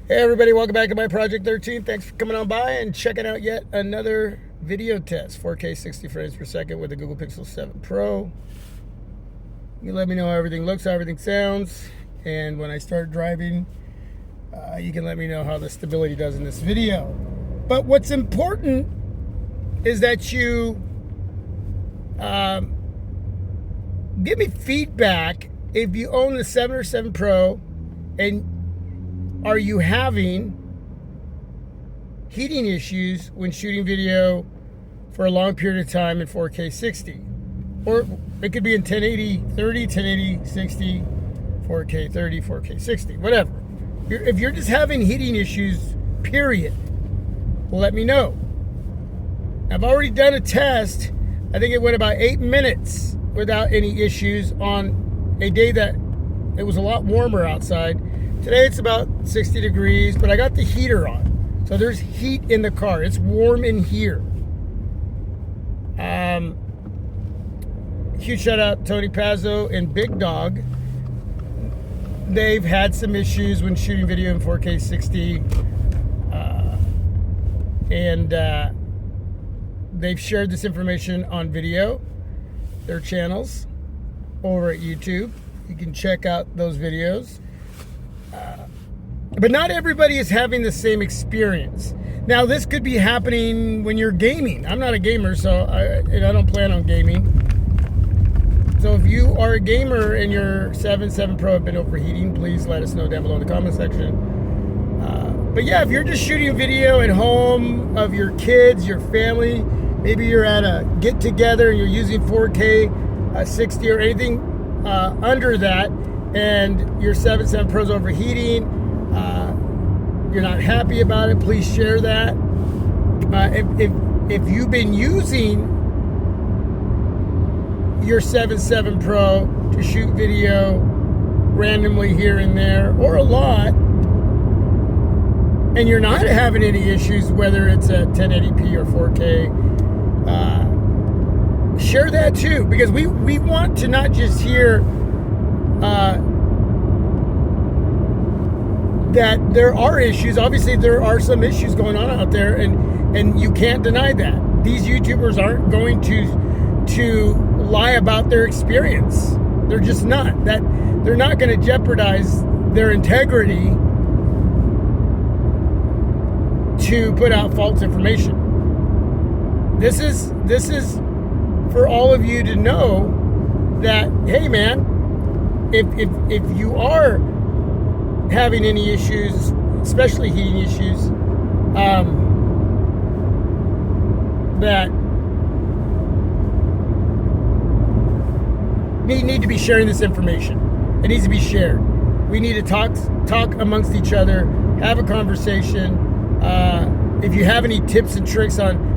Hey everybody, welcome back to my Project 13. Thanks for coming on by and checking out yet another video test. 4K 60 frames per second with the Google Pixel 7 Pro. You let me know how everything looks, how everything sounds, and when I start driving, you can let me know how the stability does in this video. But what's important is that you give me feedback if you own the 7 or 7 Pro and are you having heating issues when shooting video for a long period of time in 4K 60? Or it could be in 1080 30, 1080 60, 4K 30, 4K 60, whatever. If you're just having heating issues, period, let me know. I've already done a test. I think it went about 8 minutes without any issues on a day that it was a lot warmer outside. Today it's about 60 degrees, but I got the heater on. So there's heat in the car. It's warm in here. Huge shout out Tony Pazzo and Big Dog. They've had some issues when shooting video in 4K 60. And they've shared this information on video, their channels over at YouTube. You can check out those videos. But not everybody is having the same experience. Now, this could be happening when you're gaming. I'm not a gamer, so I don't plan on gaming. So if you are a gamer and your 7 Pro have been overheating, please let us know down below in the comment section. But yeah, if you're just shooting video at home of your kids, your family, maybe you're at a get-together and you're using 4K 60 or anything under that, and your 7 Pro's overheating, you're not happy about it, please share that. If you've been using your 7 Pro to shoot video randomly here and there, or a lot, and you're not having any issues, whether it's at 1080p or 4K, share that too, because we want to not just hear that there are issues. Obviously there are some issues going on out there, and you can't deny that. These YouTubers aren't going to lie about their experience. They're just not. That they're not going to jeopardize their integrity to put out false information. This is for all of you to know that, hey man, if you are having any issues, especially heating issues, that need to be sharing this information. It needs to be shared. We need to talk amongst each other, have a conversation. If you have any tips and tricks on,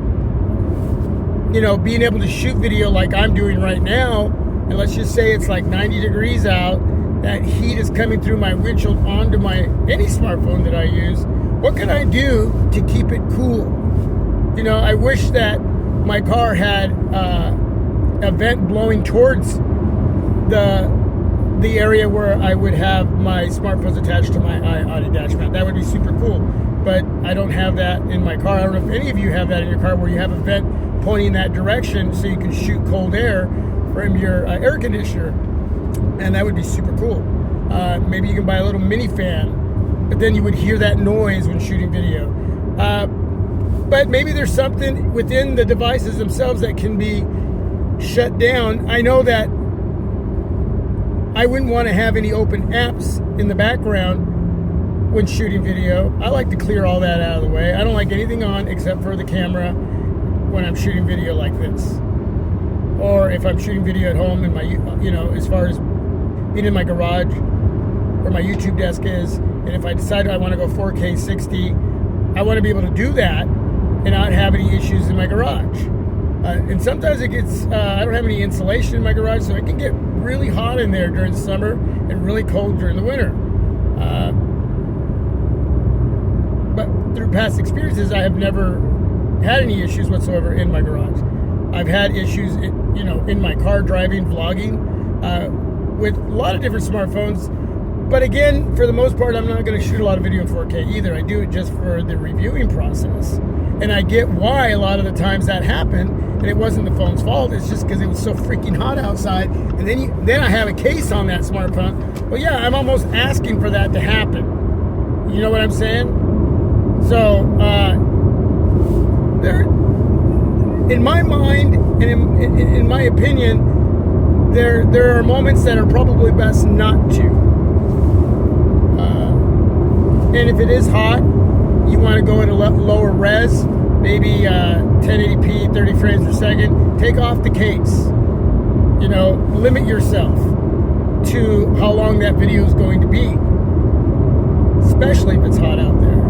being able to shoot video like I'm doing right now, and let's just say it's like 90 degrees out, that heat is coming through my windshield onto any smartphone that I use. What can I do to keep it cool? I wish that my car had a vent blowing towards the area where I would have my smartphones attached to my iAudio dash mount. That would be super cool. But I don't have that in my car. I don't know if any of you have that in your car, where you have a vent pointing that direction so you can shoot cold air from your air conditioner. And that would be super cool. Maybe you can buy a little mini fan, but then you would hear that noise when shooting video. But maybe there's something within the devices themselves that can be shut down. I know that I wouldn't want to have any open apps in the background when shooting video. I like to clear all that out of the way. I don't like anything on except for the camera when I'm shooting video like this. Or if I'm shooting video at home in my, as far as being in my garage where my YouTube desk is, and if I decide I want to go 4K 60, I want to be able to do that and not have any issues in my garage. And sometimes it gets, I don't have any insulation in my garage, so it can get really hot in there during the summer and really cold during the winter. But through past experiences, I have never had any issues whatsoever in my garage. I've had issues, in my car driving, vlogging, with a lot of different smartphones. But again, for the most part, I'm not going to shoot a lot of video in 4K either. I do it just for the reviewing process. And I get why a lot of the times that happened, and it wasn't the phone's fault. It's just because it was so freaking hot outside. And then I have a case on that smartphone. Well, yeah, I'm almost asking for that to happen. You know what I'm saying? So, there, in my mind, and in my opinion, there are moments that are probably best not to. And if it is hot, you want to go at a lower res, maybe 1080p, 30 frames per second. Take off the case. You know, limit yourself to how long that video is going to be, especially if it's hot out there.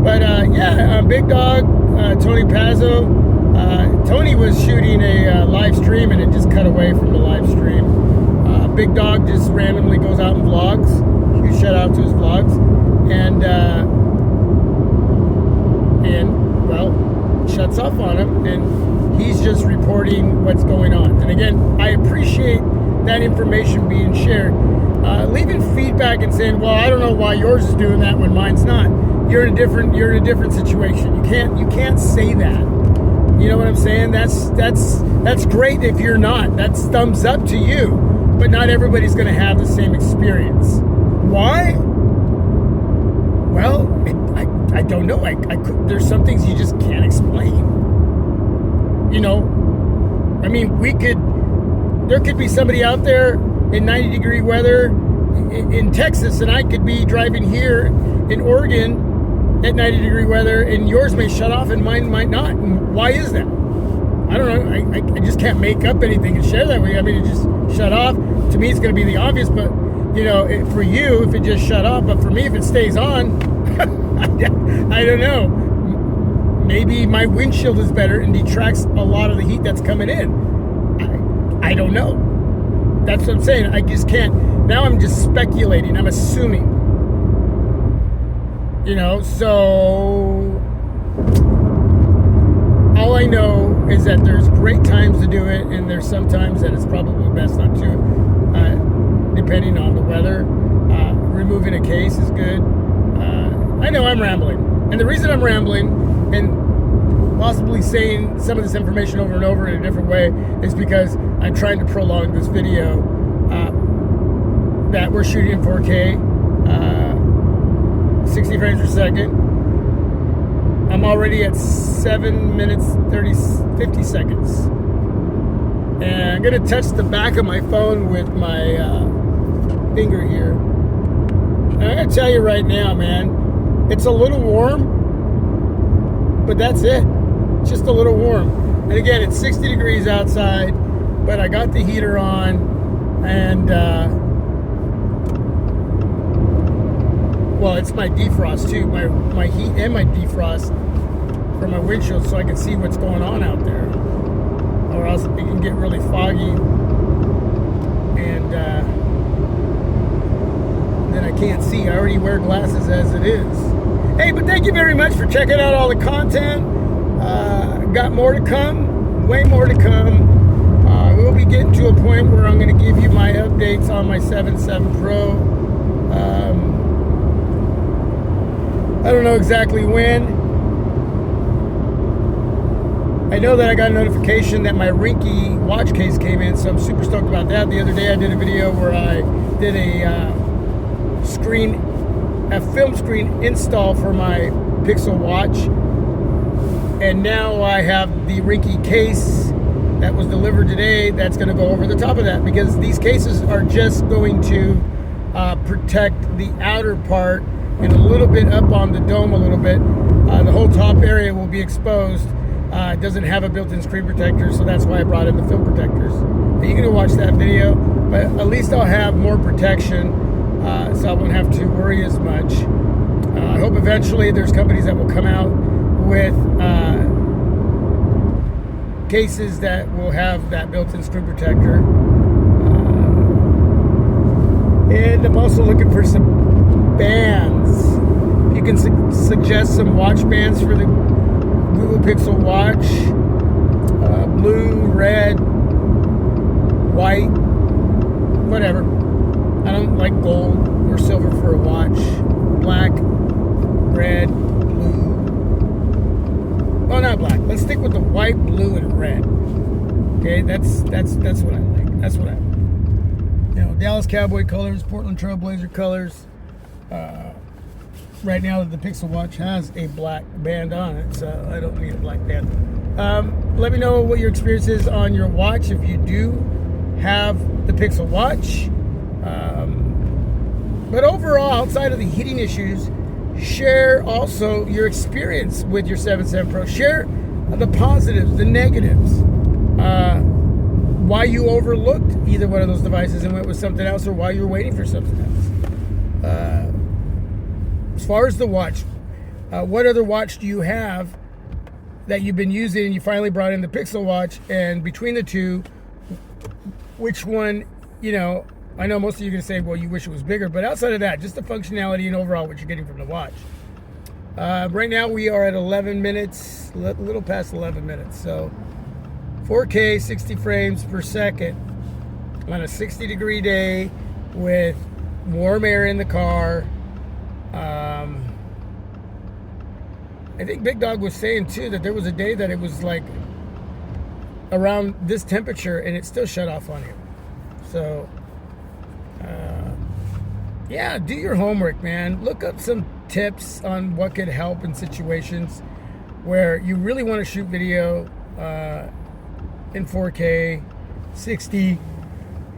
But yeah, Big Dog, Tony Pazzo. Tony was shooting a live stream and it just cut away from the live stream. Big Dog just randomly goes out and vlogs. Huge shout out to his vlogs. And well, shuts off on him, and he's just reporting what's going on. And again, I appreciate that information being shared. Leaving feedback and saying, well, I don't know why yours is doing that when mine's not. You're in a different situation. You can't say that. You know what I'm saying? That's great if you're not. That's thumbs up to you. But not everybody's going to have the same experience. Why? Well, I don't know. There's some things you just can't explain. You know, I mean, there could be somebody out there in 90-degree weather in Texas, and I could be driving here in Oregon at 90-degree weather, and yours may shut off and mine might not. And why is that? I don't know. I just can't make up anything and share that with you. I mean, it just shut off. To me, it's going to be the obvious, but you know, for you, if it just shut off, but for me, if it stays on, I don't know. Maybe my windshield is better and detracts a lot of the heat that's coming in. I don't know. That's what I'm saying. I just can't. Now I'm just speculating. I'm assuming. You know, so all I know is that there's great times to do it, and there's some times that it's probably best not to, depending on the weather. Removing a case is good. I know I'm rambling. And the reason I'm rambling and possibly saying some of this information over and over in a different way is because I'm trying to prolong this video that we're shooting in 4K, 60 frames per second. I'm already at 7 minutes, 50 seconds. And I'm going to touch the back of my phone with my finger here. And I'm going to tell you right now, man, it's a little warm, but that's it. Just a little warm. And again, it's 60 degrees outside, but I got the heater on, and well, it's my defrost too, my heat and my defrost for my windshield, so I can see what's going on out there, or else it can get really foggy, and then I can't see. I already wear glasses as it is. Hey, but thank you very much for checking out all the content. Got more to come, way more to come. We'll be getting to a point where I'm going to give you my updates on my 7.7 Pro. I don't know exactly when. I know that I got a notification that my Rinky watch case came in, so I'm super stoked about that. The other day I did a video where I did a film screen install for my Pixel watch, and now I have the Rinky case that was delivered today that's going to go over the top of that, because these cases are just going to protect the outer part and a little bit up on the dome a little bit. The whole top area will be exposed. It doesn't have a built-in screen protector, so that's why I brought in the film protectors. You can go watch that video, but at least I'll have more protection, so I won't have to worry as much. I hope eventually there's companies that will come out with cases that will have that built-in screen protector. And I'm also looking for some bands. You can suggest some watch bands for the Google Pixel watch. Blue, red, white, whatever. I don't like gold or silver for a watch. Black, red, blue. Oh, not black. Let's stick with the white, blue, and red. Okay, that's what I like. That's what I like. You know, Dallas Cowboy colors, Portland Trailblazer colors. Right now, the Pixel Watch has a black band on it, so I don't need a black band. Let me know what your experience is on your watch if you do have the Pixel Watch. But overall, outside of the heating issues, share also your experience with your 7-7 Pro. Share the positives, the negatives, why you overlooked either one of those devices and went with something else, or why you were waiting for something else. As far as the watch, what other watch do you have that you've been using and you finally brought in the Pixel Watch? And between the two, which one, you know, I know most of you are going to say, well, you wish it was bigger, but outside of that, just the functionality and overall what you're getting from the watch. Right now we are at 11 minutes, a little past 11 minutes. So 4K, 60 frames per second on a 60-degree day with warm air in the car. I think Big Dog was saying too that there was a day that it was like around this temperature and it still shut off on him. So yeah, do your homework, man. Look up some tips on what could help in situations where you really want to shoot video in 4K 60.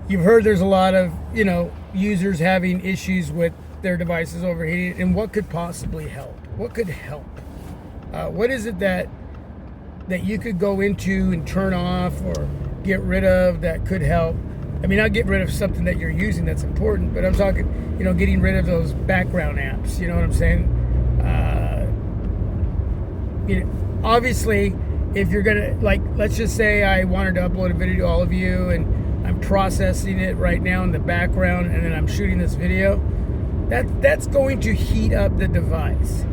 You've heard there's a lot of, you know, users having issues with their devices overheating, and what could possibly help? What could help? What is it that you could go into and turn off or get rid of that could help? I mean, not get rid of something that you're using that's important, but I'm talking, you know, getting rid of those background apps. You know what I'm saying? You know, obviously, if you're gonna, like, let's just say I wanted to upload a video to all of you, and I'm processing it right now in the background, and then I'm shooting this video. That's going to heat up the device.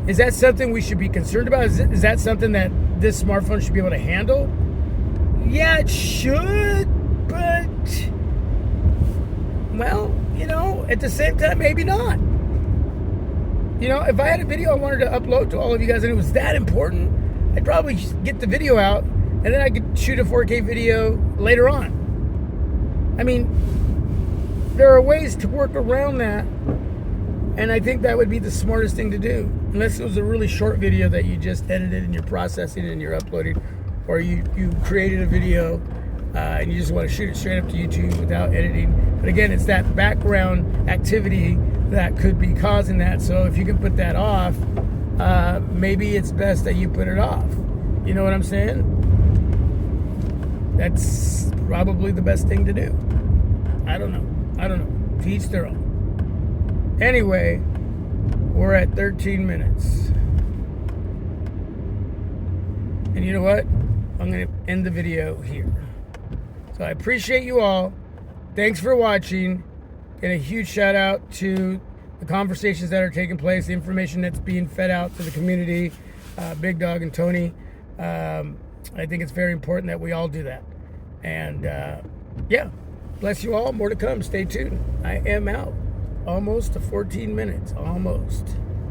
Is that something we should be concerned about? Is that something that this smartphone should be able to handle? Yeah, it should, but, well, you know, at the same time, maybe not. You know, if I had a video I wanted to upload to all of you guys and it was that important, I'd probably get the video out and then I could shoot a 4K video later on. I mean, there are ways to work around that, and I think that would be the smartest thing to do. Unless it was a really short video that you just edited and you're processing and you're uploading, or you created a video and you just want to shoot it straight up to YouTube without editing. But again, it's that background activity that could be causing that. So if you can put that off, maybe it's best that you put it off. You know what I'm saying? That's probably the best thing to do. I don't know. To each their own. Anyway, we're at 13 minutes. And you know what? I'm going to end the video here. So I appreciate you all. Thanks for watching. And a huge shout out to the conversations that are taking place, the information that's being fed out to the community, Big Dog and Tony. I think it's very important that we all do that. And yeah, bless you all. More to come. Stay tuned. I am out. Almost to 14 minutes. Almost.